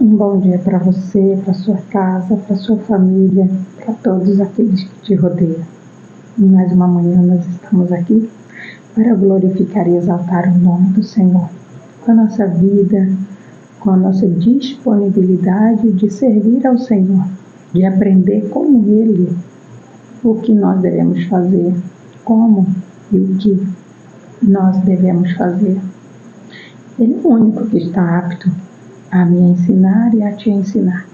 Um bom dia para você, para sua casa, para sua família, para todos aqueles que te rodeiam. E mais uma manhã nós estamos aqui para glorificar e exaltar o nome do Senhor, com a nossa vida, com a nossa disponibilidade de servir ao Senhor, de aprender com Ele o que nós devemos fazer, como e o que nós devemos fazer. Ele é o único que está apto a me ensinar e a te ensinar.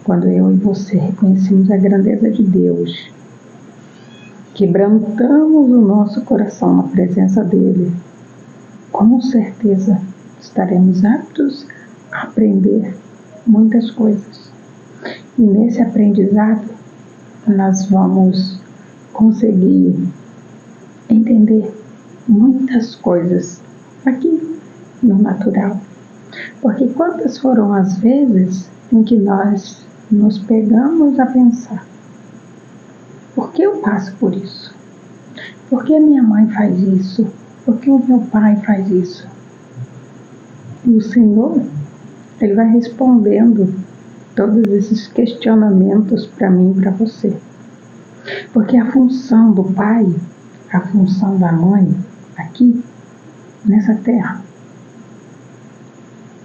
Quando eu e você reconhecemos a grandeza de Deus, quebrantamos o nosso coração na presença dEle, com certeza estaremos aptos a aprender muitas coisas. E nesse aprendizado, nós vamos conseguir entender muitas coisas aqui no natural. Porque quantas foram as vezes em que nós nos pegamos a pensar: por que eu passo por isso? Por que a minha mãe faz isso? Por que o meu pai faz isso? E o Senhor, Ele vai respondendo todos esses questionamentos para mim e para você. Porque a função do pai, a função da mãe, aqui, nessa terra,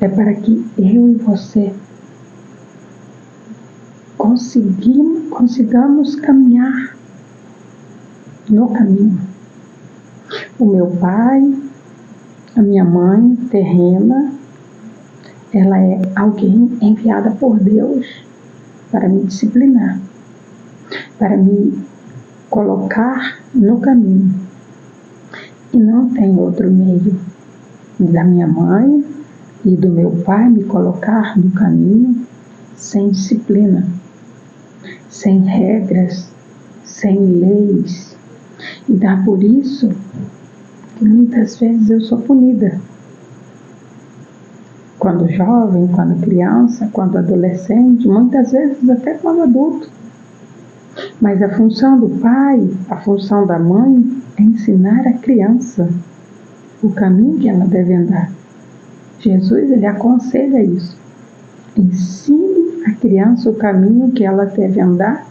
é para que eu e você consigamos caminhar no caminho. O meu pai, a minha mãe terrena, ela é alguém enviada por Deus para me disciplinar, para me colocar no caminho. E não tem outro meio da minha mãe e do meu pai me colocar no caminho sem disciplina, sem regras, sem leis. E dá por isso que muitas vezes eu sou punida. Quando jovem, quando criança, quando adolescente, muitas vezes até quando adulto. Mas a função do pai, a função da mãe é ensinar a criança o caminho que ela deve andar. Jesus, Ele aconselha isso. Ensine a criança o caminho que ela deve andar,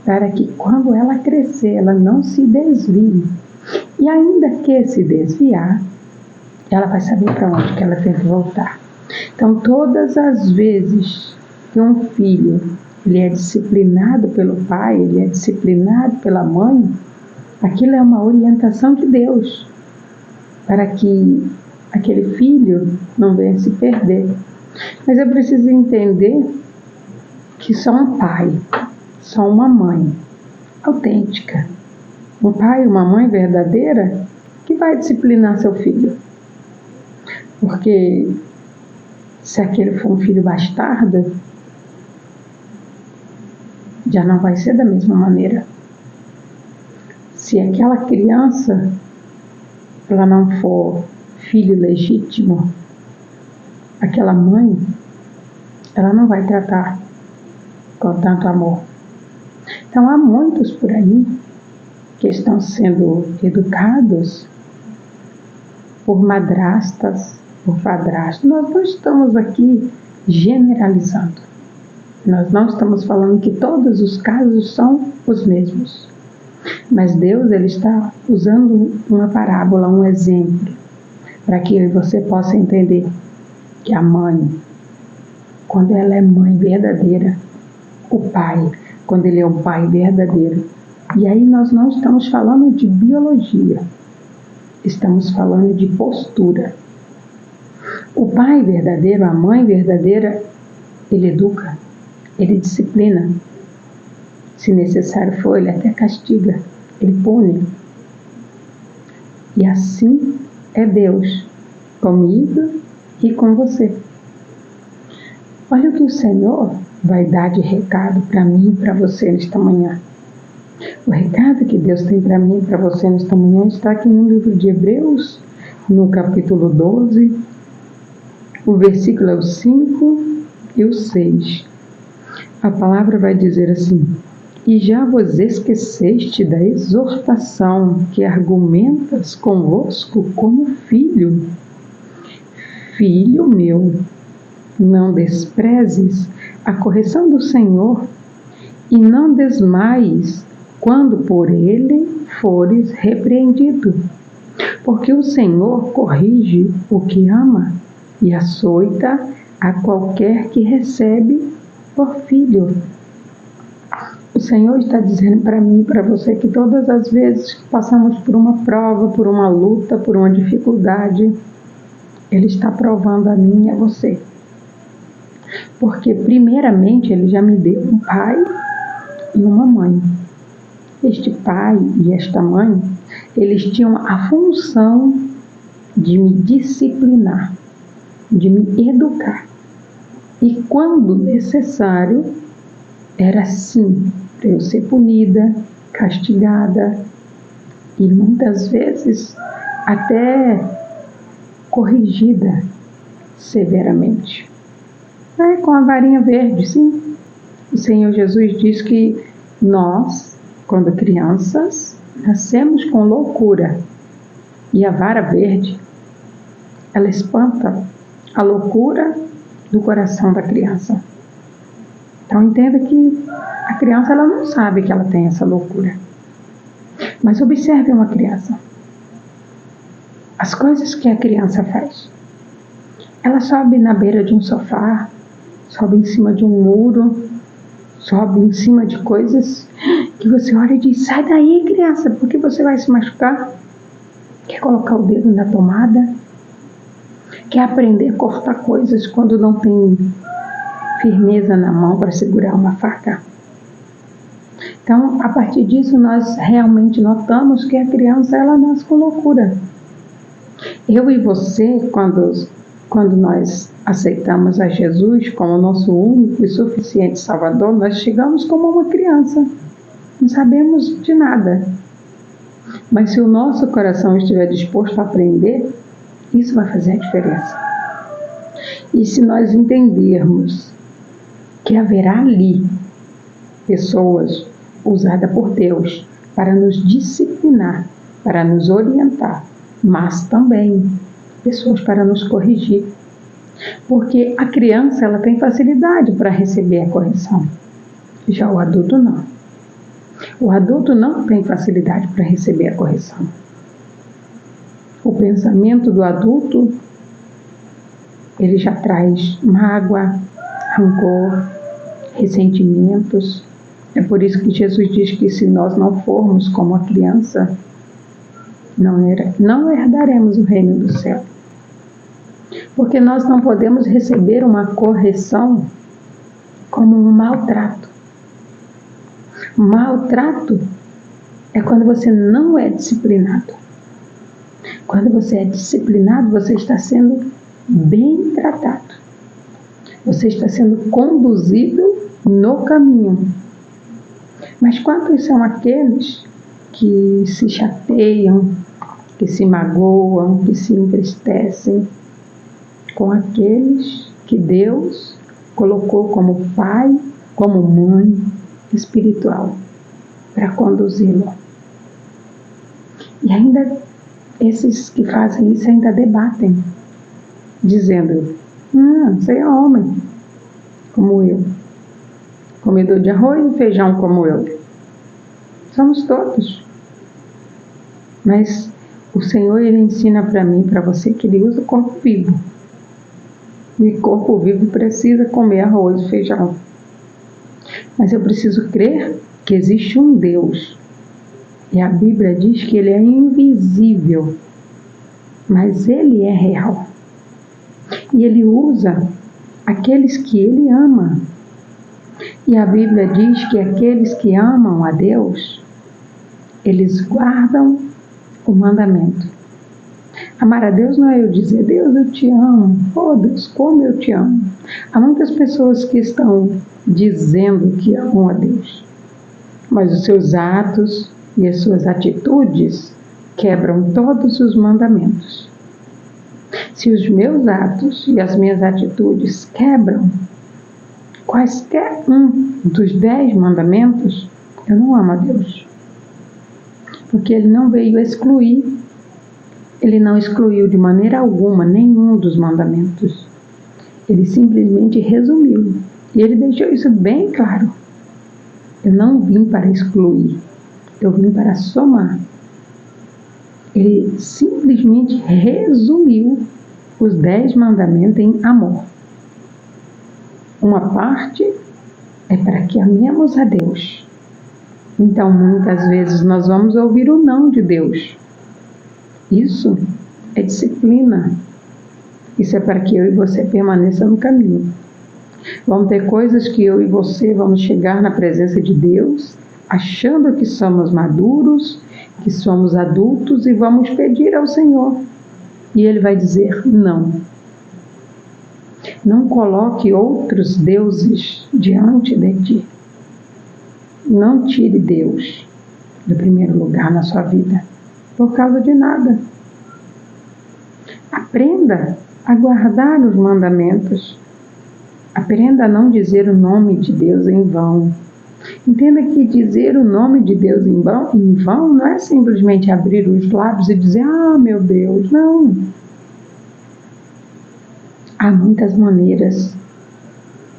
para que quando ela crescer, ela não se desvie. E ainda que se desviar, ela vai saber para onde que ela tem que voltar. Então, todas as vezes que um filho ele é disciplinado pelo pai, ele é disciplinado pela mãe, aquilo é uma orientação de Deus, para que aquele filho não venha se perder. Mas eu preciso entender que só um pai, só uma mãe autêntica, um pai e uma mãe verdadeira, que vai disciplinar seu filho. Porque se aquele for um filho bastardo, já não vai ser da mesma maneira. Se aquela criança ela não for filho legítimo, aquela mãe, ela não vai tratar com tanto amor. Então há muitos por aí que estão sendo educados por madrastas, por padrastos. Nós não estamos aqui generalizando. Nós não estamos falando que todos os casos são os mesmos. Mas Deus, Ele está usando uma parábola, um exemplo, para que você possa entender que a mãe, quando ela é mãe verdadeira, o pai, quando ele é um pai verdadeiro. E aí nós não estamos falando de biologia, estamos falando de postura. O pai verdadeiro, a mãe verdadeira, ele educa, ele disciplina. Se necessário for, ele até castiga, ele pune. E assim é Deus, comigo e com você. Olha o que o Senhor vai dar de recado para mim e para você nesta manhã. O recado que Deus tem para mim e para você nesta manhã está aqui no livro de Hebreus, no capítulo 12, o versículo é o 5 e o 6. A palavra vai dizer assim: e já vos esqueceste da exortação que argumentas convosco como filho. Filho meu, Não desprezes a correção do Senhor e não desmaies quando por ele fores repreendido. Porque o Senhor corrige o que ama e açoita a qualquer que recebe por filho. O Senhor está dizendo para mim e para você que todas as vezes que passamos por uma prova, por uma luta, por uma dificuldade, Ele está provando a mim e a você. Porque primeiramente Ele já me deu um pai e uma mãe. Este pai e esta mãe, eles tinham a função de me disciplinar, de me educar. E quando necessário, era sim para eu ser punida, castigada e muitas vezes até corrigida severamente. Com a varinha verde, sim. O Senhor Jesus diz que nós, quando crianças, nascemos com loucura. E a vara verde, ela espanta a loucura do coração da criança. Então entenda que a criança ela não sabe que ela tem essa loucura. Mas observe uma criança. As coisas que a criança faz. Ela sobe na beira de um sofá, sobe em cima de um muro, sobe em cima de coisas que você olha e diz: sai daí, criança, porque você vai se machucar. Quer colocar o dedo na tomada? Quer aprender a cortar coisas quando não tem firmeza na mão para segurar uma faca? Então, a partir disso, nós realmente notamos que a criança ela nasce com loucura. Eu e você, quando nós aceitamos a Jesus como nosso único e suficiente Salvador, nós chegamos como uma criança. Não sabemos de nada. Mas se o nosso coração estiver disposto a aprender, isso vai fazer a diferença. E se nós entendermos que haverá ali pessoas usadas por Deus para nos disciplinar, para nos orientar, mas também pessoas para nos corrigir. Porque a criança ela tem facilidade para receber a correção, já o adulto não. O adulto não tem facilidade para receber a correção. O pensamento do adulto, ele já traz mágoa, rancor, ressentimentos. É por isso que Jesus diz que se nós não formos como a criança, não herdaremos o reino do céu. Porque nós não podemos receber uma correção como um maltrato. Maltrato é quando você não é disciplinado. Quando você é disciplinado, você está sendo bem tratado. Você está sendo conduzido no caminho. Mas quantos são aqueles que se chateiam, que se magoam, que se entristecem com aqueles que Deus colocou como pai, como mãe espiritual para conduzi-lo? E ainda esses que fazem isso ainda debatem, dizendo: você é homem como eu, comedor de arroz e feijão como eu. Somos todos. Mas o Senhor ele ensina para mim, para você, que Ele usa o corpo vivo. E o corpo vivo precisa comer arroz e feijão. Mas eu preciso crer que existe um Deus. E a Bíblia diz que Ele é invisível, mas Ele é real. E Ele usa aqueles que Ele ama. E a Bíblia diz que aqueles que amam a Deus, eles guardam o mandamento. Amar a Deus não é eu dizer: Deus, eu te amo. Oh, Deus, como eu te amo. Há muitas pessoas que estão dizendo que amam a Deus, mas os seus atos e as suas atitudes quebram todos os mandamentos. Se os meus atos e as minhas atitudes quebram quaisquer um dos 10 mandamentos, eu não amo a Deus. Porque Ele não veio excluir, Ele não excluiu de maneira alguma nenhum dos mandamentos. Ele simplesmente resumiu. E ele deixou isso bem claro. Eu não vim para excluir, eu vim para somar. Ele simplesmente resumiu os 10 mandamentos em amor. Uma parte é para que amemos a Deus. Então, muitas vezes, nós vamos ouvir o não de Deus. Isso é disciplina. Isso é para que eu e você permaneça no caminho. Vão ter coisas que eu e você vamos chegar na presença de Deus, achando que somos maduros, que somos adultos, e vamos pedir ao Senhor. E Ele vai dizer não. Não coloque outros deuses diante de ti. Não tire Deus do primeiro lugar na sua vida, por causa de nada. Aprenda a guardar os mandamentos. Aprenda a não dizer o nome de Deus em vão. Entenda que dizer o nome de Deus em vão não é simplesmente abrir os lábios e dizer, ah, meu Deus, não. Há muitas maneiras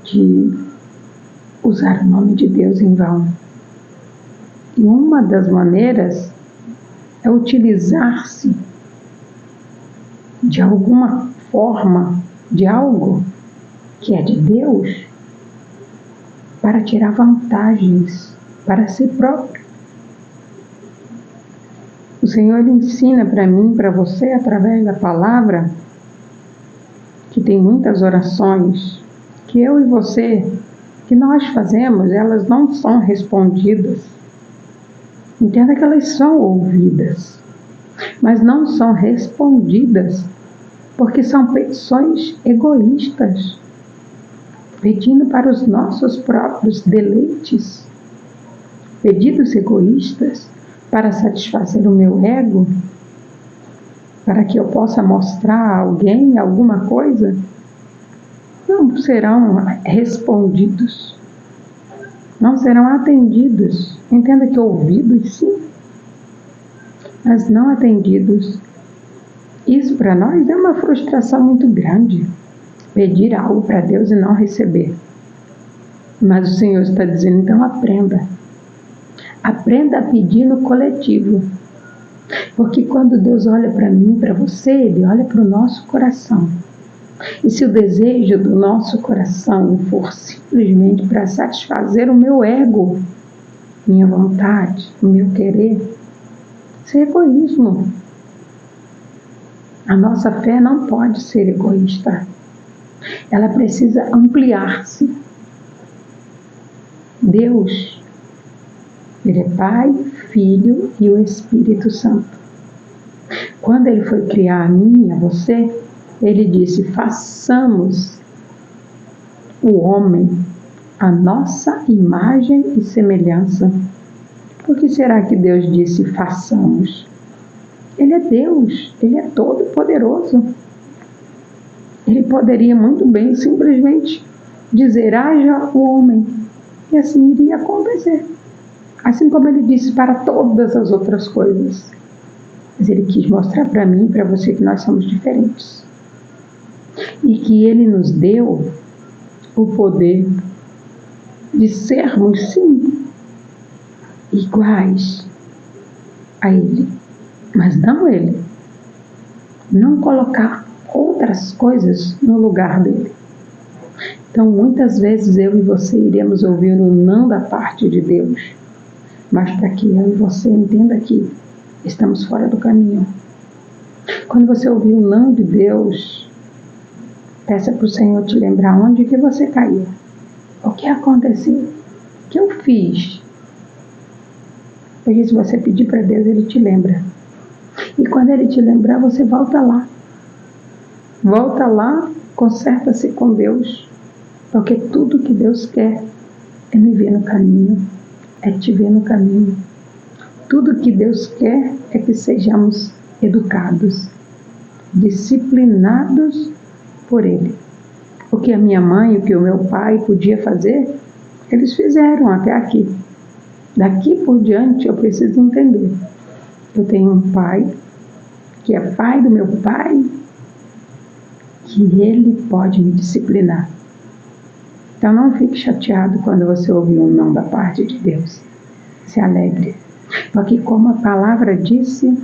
de usar o nome de Deus em vão. E uma das maneiras é utilizar-se de alguma forma, de algo que é de Deus, para tirar vantagens para si próprio. O Senhor ensina para mim, para você, através da palavra, que tem muitas orações que eu e você, que nós fazemos, elas não são respondidas. Entenda que elas são ouvidas, mas não são respondidas, porque são petições egoístas, pedindo para os nossos próprios deleites, pedidos egoístas para satisfazer o meu ego, para que eu possa mostrar a alguém alguma coisa, não serão respondidos, não serão atendidos. Entenda que ouvidos sim, mas não atendidos. Isso para nós é uma frustração muito grande, pedir algo para Deus e não receber. Mas o Senhor está dizendo, então aprenda. Aprenda a pedir no coletivo. Porque quando Deus olha para mim, para você, Ele olha para o nosso coração. E se o desejo do nosso coração for simplesmente para satisfazer o meu ego, minha vontade, o meu querer, isso é egoísmo. A nossa fé não pode ser egoísta. Ela precisa ampliar-se. Deus, Ele é Pai, Filho e o Espírito Santo. Quando Ele foi criar a mim e a você, Ele disse, façamos o homem a nossa imagem e semelhança. Por que será que Deus disse façamos? Ele é Deus, Ele é todo poderoso. Ele poderia muito bem simplesmente dizer, haja o homem, e assim iria acontecer. Assim como Ele disse para todas as outras coisas. Mas Ele quis mostrar para mim e para você que nós somos diferentes. E que Ele nos deu o poder de sermos, sim, iguais a Ele. Mas não Ele. Não colocar outras coisas no lugar dele. Então, muitas vezes eu e você iremos ouvir o não da parte de Deus, mas para que eu e você entenda que estamos fora do caminho. Quando você ouvir o não de Deus, peça para o Senhor te lembrar onde que você caiu, o que aconteceu, o que eu fiz. Porque se você pedir para Deus, Ele te lembra. E quando Ele te lembrar, você volta lá. Volta lá, conserta-se com Deus, porque tudo que Deus quer é me ver no caminho, é te ver no caminho. Tudo que Deus quer é que sejamos educados, disciplinados por Ele. O que a minha mãe, o que o meu pai podia fazer, eles fizeram até aqui. Daqui por diante eu preciso entender. Eu tenho um pai, que é pai do meu pai, que Ele pode me disciplinar. Então não fique chateado quando você ouvir um não da parte de Deus. Se alegre, porque como a palavra disse,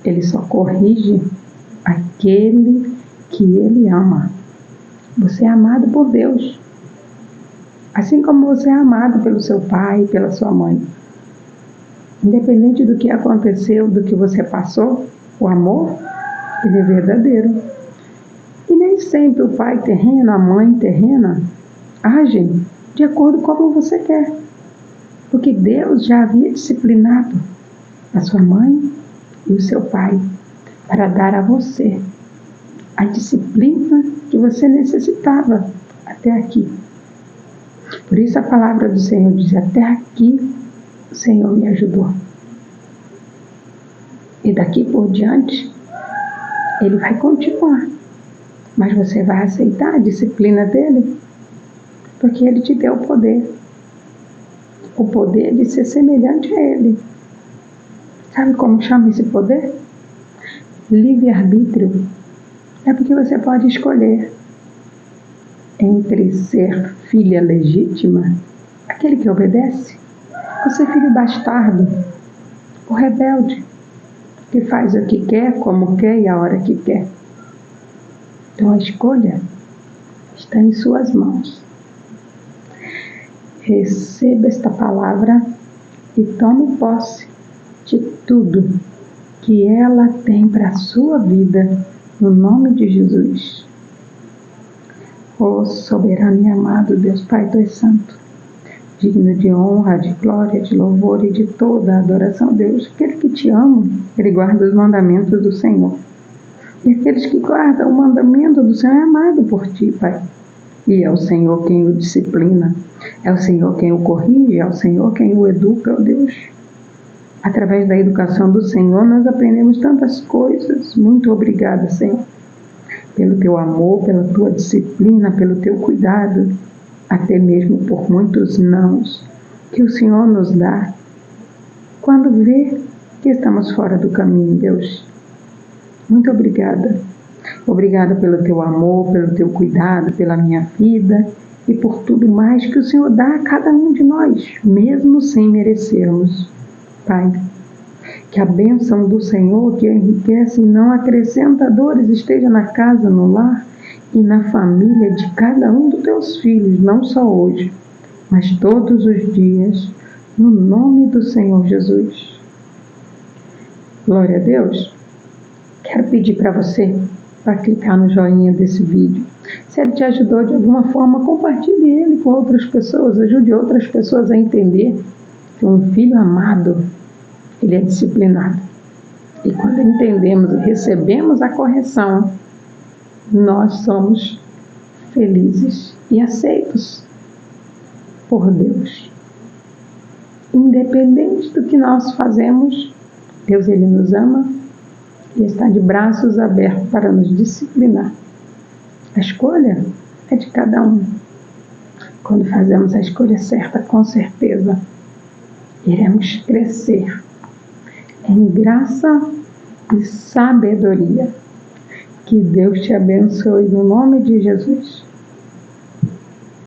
Ele só corrige aquele que Ele ama. Você é amado por Deus, assim como você é amado pelo seu pai e pela sua mãe. Independente do que aconteceu, do que você passou, o amor, ele é verdadeiro. E nem sempre o pai terreno, a mãe terrena, agem de acordo com como você quer. Porque Deus já havia disciplinado a sua mãe e o seu pai para dar a você a disciplina que você necessitava até aqui. Por isso a palavra do Senhor diz: até aqui o Senhor me ajudou. E daqui por diante, Ele vai continuar. Mas você vai aceitar a disciplina dEle, porque Ele te deu o poder. O poder de ser semelhante a Ele. Sabe como chama esse poder? Livre-arbítrio. É porque você pode escolher entre ser filha legítima, aquele que obedece, ou ser filho bastardo, o rebelde, que faz o que quer, como quer e a hora que quer. Então a escolha está em suas mãos. Receba esta palavra e tome posse de tudo que ela tem para a sua vida, no nome de Jesus. Ó soberano e amado Deus Pai, Tu és santo, digno de honra, de glória, de louvor e de toda a adoração, Deus. Aquele que te ama, ele guarda os mandamentos do Senhor. E aqueles que guardam o mandamento do Senhor é amado por Ti, Pai. E é o Senhor quem o disciplina, é o Senhor quem o corrige, é o Senhor quem o educa, ó Deus. Através da educação do Senhor, nós aprendemos tantas coisas. Muito obrigada, Senhor, pelo Teu amor, pela Tua disciplina, pelo Teu cuidado, até mesmo por muitos nãos que o Senhor nos dá quando vê que estamos fora do caminho, Deus. Muito obrigada. Obrigada pelo Teu amor, pelo Teu cuidado, pela minha vida e por tudo mais que o Senhor dá a cada um de nós, mesmo sem merecermos. Pai, que a bênção do Senhor, que enriquece e não acrescenta dores, esteja na casa, no lar e na família de cada um dos Teus filhos, não só hoje, mas todos os dias, no nome do Senhor Jesus. Glória a Deus. Quero pedir para você, para clicar no joinha desse vídeo. Se ele te ajudou de alguma forma, compartilhe ele com outras pessoas, ajude outras pessoas a entender que um filho amado, ele é disciplinado. E quando entendemos e recebemos a correção, nós somos felizes e aceitos por Deus. Independente do que nós fazemos, Deus, Ele nos ama e está de braços abertos para nos disciplinar. A escolha é de cada um. Quando fazemos a escolha certa, com certeza, iremos crescer em graça e sabedoria. Que Deus te abençoe no nome de Jesus.